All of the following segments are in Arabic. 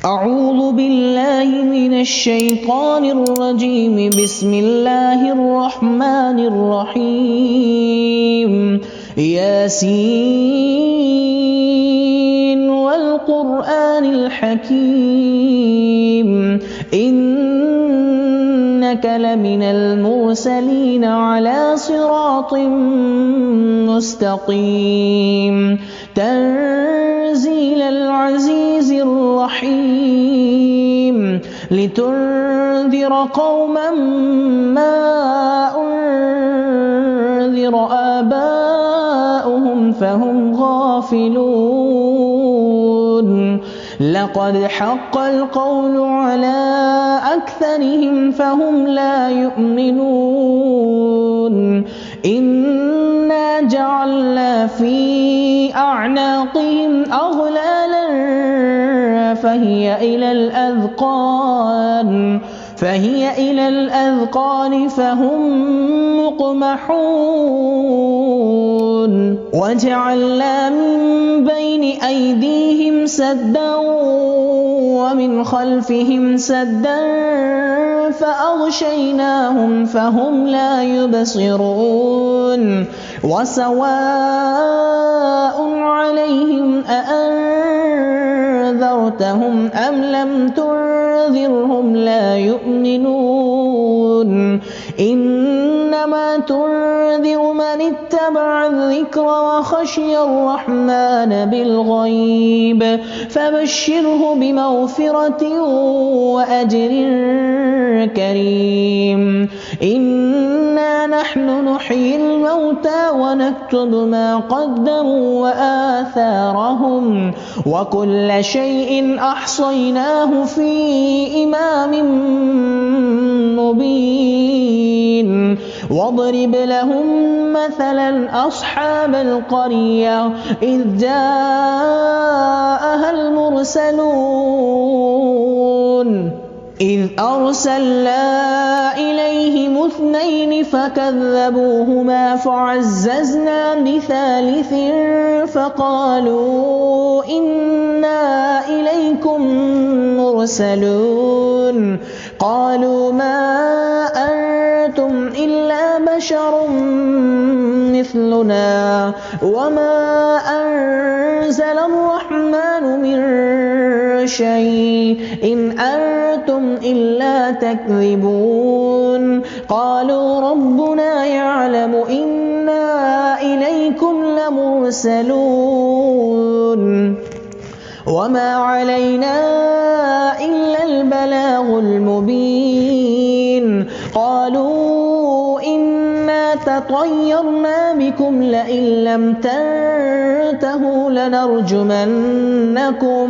أعوذ بالله من الشيطان الرجيم. بسم الله الرحمن الرحيم. ياسين والقرآن الحكيم إنك لمن المرسلين على صراط مستقيم تنزيل العزيز الرحيم لتنذر قوما ما أنذر آباؤهم فهم غافلون لقد حق القول على أكثرهم فهم لا يؤمنون إنا جعلنا في أعناقهم أغلالا فهي إلى الأذقان فهم مقمحون وجعلنا من بين أيديهم سدا ومن خلفهم سدا فأغشيناهم فهم لا يبصرون وسواء عليهم أأنذرتهم أم لم تنذرهم لا يؤمنون إنما تنذر من اتبع الذكر وخشي الرحمن بالغيب فبشره بمغفرة وأجر كريم إنا نحن نحيي الموتى ونكتب ما قدموا وآثارهم وكل شيء أحصيناه في إمام مبين واضرب لهم مثلا أصحاب القرية إذ جاءها المرسلون إذ أرسلنا إليهم 2 فكذبوهما فعززنا بثالث فقالوا إنا إليكم مرسلون قالوا ما أنتم إلا بشر مثلنا وما أنزل الرحمن من شيء إن أنتم إلا تكذبون قالوا ربنا يعلم إنا إليكم لمرسلون وما علينا إلا البلاغ المبين قالوا إنا تطيرنا بكم لئن لم تنتهوا لنرجمنكم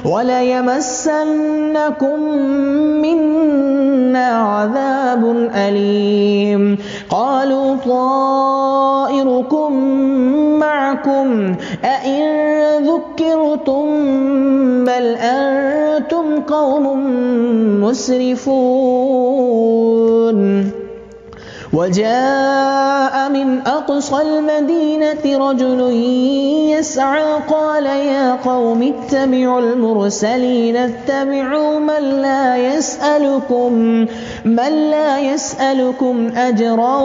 وليمسنكم منا عذاب أليم قالوا طائركم معكم أئن ذكرتم بل أنتم قوم مسرفون وجاء من أقصى المدينة رجل يسعى قال يا قوم اتبعوا المرسلين اتبعوا من لا يسألكم أجرا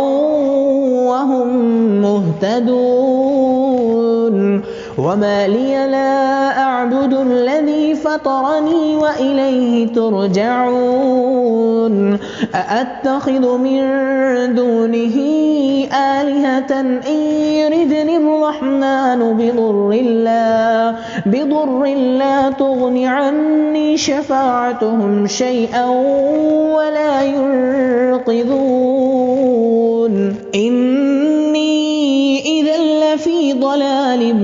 وهم مهتدون وما لي لا أعبد الذي فطرني وإليه ترجعون أأتخذ من دونه آلهة إن يردني الرحمن بضر لا تغن عني شفاعتهم شيئا ولا ينقذون إني إذا لفي ضلال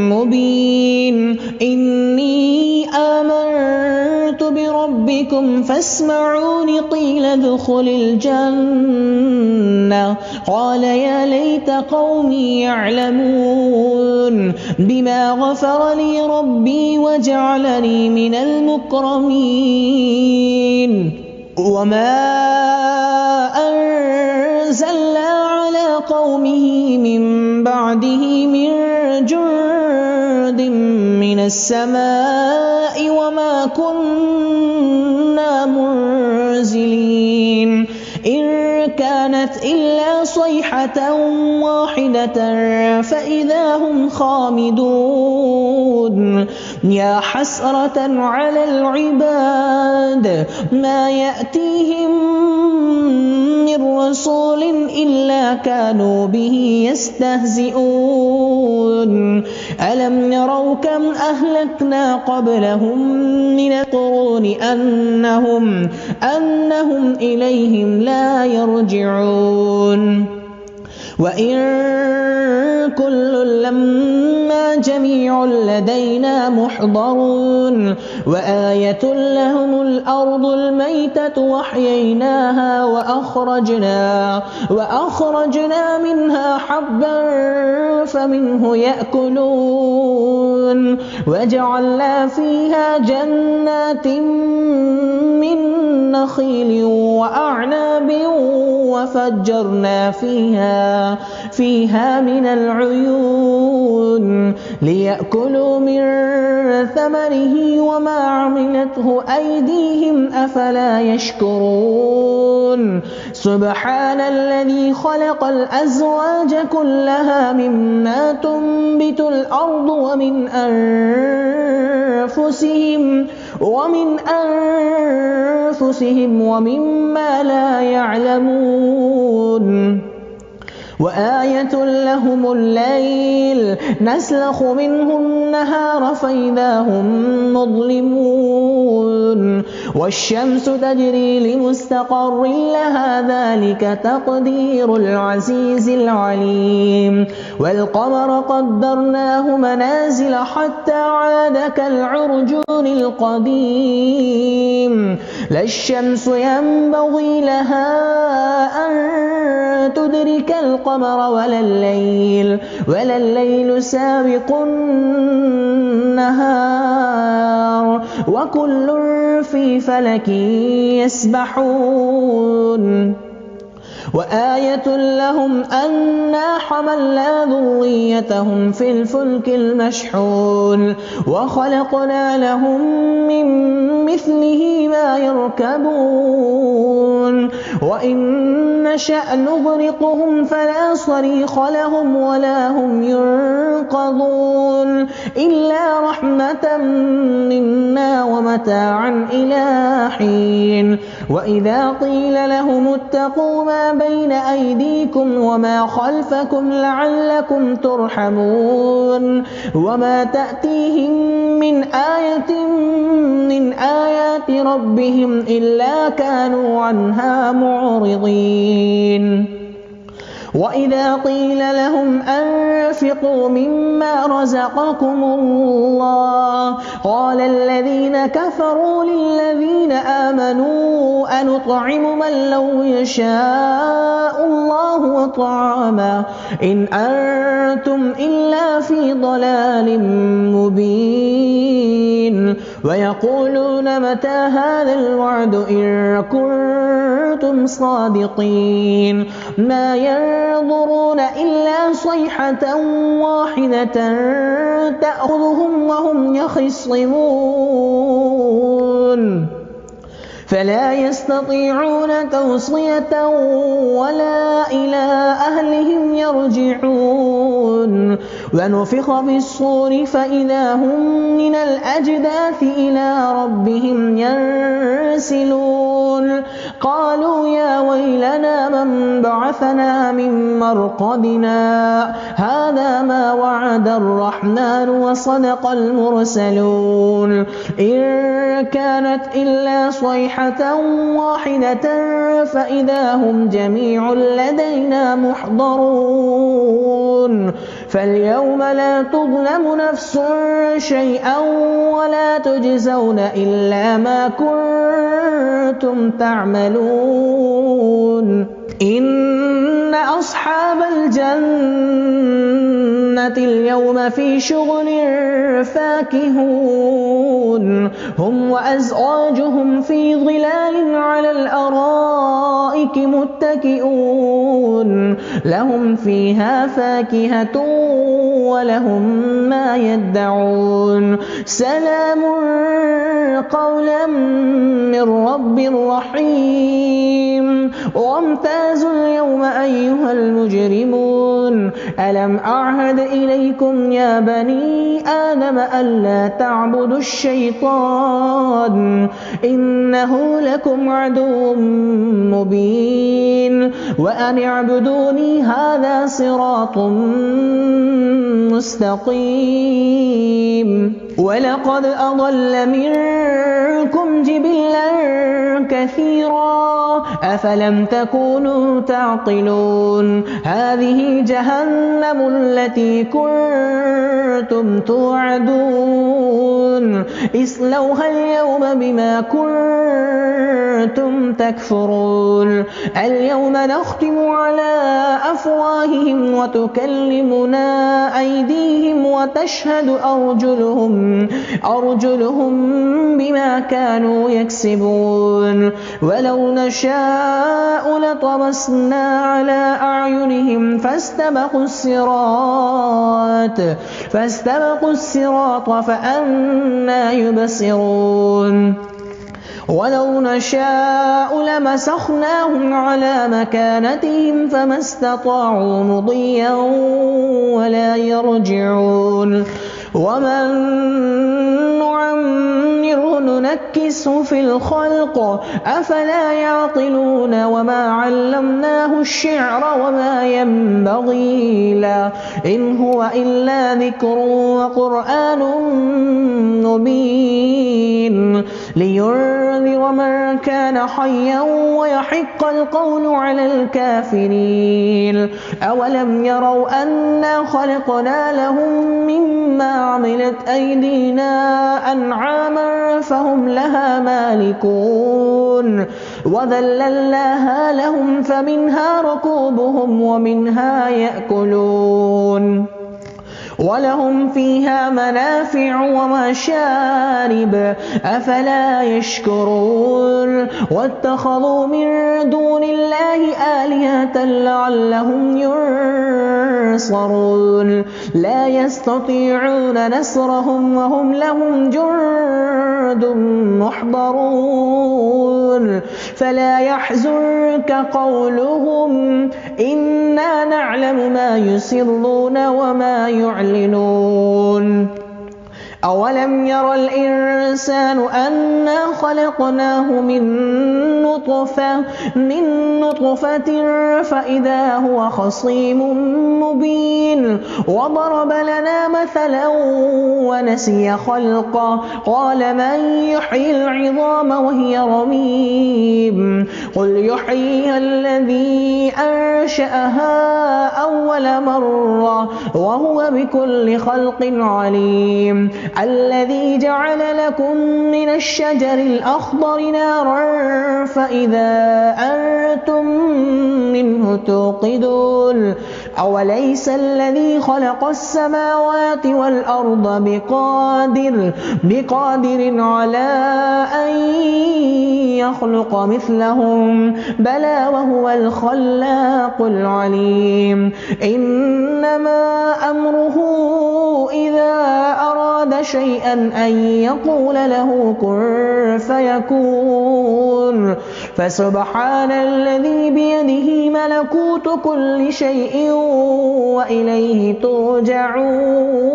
مبين إني آمنت بربكم فاسمعون قيل ادخل الجنة قال يا ليت قومي يعلمون بما غفر لي ربي وجعلني من المكرمين وما أنزلنا على قومه من بعده من جند من السماء وما كنا منزلين إن كانت إلا صيحة واحدة فإذا هم خامدون يا حسرة على العباد ما يأتيهم من رسول إلا كانوا به يستهزئون ألم يروا كم أهلكنا قبلهم من القرون أنهم إليهم لا يرجعون وإن كل لما جميع لدينا محضرون وآية لهم الأرض الميتة وأحييناها وأخرجنا منها حبا فمنه يأكلون وجعلنا فيها جنات من نخيل وأعناب وفجرنا فيها من العيون ليأكلوا من ثمره وما عملته أيديهم أفلا يشكرون سبحان الذي خلق الأزواج كلها مما تنبت الأرض ومن أنفسهم ومما لا يعلمون وآية لهم الليل نسلخ منه النهار فإذا هم مظلمون والشمس تجري لمستقر لها ذلك تقدير العزيز العليم والقمر قدرناه منازل حتى عاد كالعرجون القديم لا الشمس ينبغي لها أن تدرك القمر ولا الليل سابق النهار وكل في فلك يسبحون وآية لهم أنا حملنا ذريتهم في الفلك المشحون وخلقنا لهم من مثله ما يركبون وإن نشأ نغرقهم فلا صريخ لهم ولا هم ينقذون إلا رحمة منا ومتاعا إلى حين وإذا قيل لهم اتقوا ما بين أيديكم وما خلفكم لعلكم ترحمون وما تأتيهم من آية من آيات ربهم إلا كانوا عنها معرضين وإذا قيل لهم أنفقوا مما رزقكم الله قال الذين كفروا للذين آمنوا أنطعم من لو يشاء الله وطعامه إن أنتم إلا في ضلال مبين ويقولون متى هذا الوعد إن كنتم صادقين ما ينظرون إلا صيحة واحدة تأخذهم وهم يخصمون فلا يستطيعون توصية ولا إلى أهلهم يرجعون ونفخ في الصور فإذا هم من الأجداث إلى ربهم ينسلون قالوا يا ويلنا من بعثنا من مرقدنا هذا ما وعد الرحمن وصدق المرسلون إن كانت إلا صيحة واحدة فإذا هم جميع لدينا محضرون فاليوم لا تظلم نفس شيئا ولا تجزون إلا ما كنتم تعملون إن أصحاب الجنة اليوم في شغل فاكهون هم وأزواجهم في ظلال على الأرائك متكئون لهم فيها فاكهة ولهم ما يدعون سلام قولا من رب رحيم وامتازوا اليوم أيها المجرمون ألم أعهد إليكم يا بني آدم ألا تعبدوا الشيطان إنه لكم عدو مبين وأن اعبدوني هذا صراط مستقيم ولقد أضل منكم جبلا كثيرا أفلم تكونوا تعقلون هذه جهنم التي كنتم توعدون اصلوها اليوم بما كنتم تكفرون اليوم نختم على أفواههم وتكلمنا أيديهم وتشهد أرجلهم بما كانوا يكسبون ولو نشاء لطمسنا على أعينهم فاستبقوا الصراط فأنى يبصرون ولو نشاء لمسخناهم على مكانتهم فما استطاعوا مضيا ولا يرجعون ومن نعمره ننكسه في الخلق أفلا يعقلون وما علمناه الشعر وما ينبغي له إن هو إلا ذكر وقرآن مبين لينذر من كان حيا ويحق القول على الكافرين أولم يروا أنا خلقنا لهم مما عملت أيدينا أنعاما فهم لها مالكون وذللناها لهم فمنها ركوبهم ومنها يأكلون ولهم فيها منافع ومشارب أفلا يشكرون واتخذوا من دون الله آلهة لعلهم ينصرون لا يستطيعون نصرهم وهم لهم جند محضرون فلا يحزنك قولهم إنا نعلم ما يسرون وما يعلنون أولم ير الإنسان أنا خلقناه من نطفة فإذا هو خصيم مبين وضرب لنا مثلا ونسي خلقه قال من يحيي العظام وهي رميم قل يحييها الذي أنشأها أول مرة وهو بكل خلق عليم الذي جعل لكم من الشجر الأخضر نارا فإذا أنتم منه توقدون أوليس الذي خلق السماوات والأرض بقادر على أن يخلق مثلهم بلى وهو الخلاق العليم إنما أمره إذا أراد شيئا أن يقول له كن فيكون فسبحان الذي بيده ملكوت كل شيء وإليه ترجعون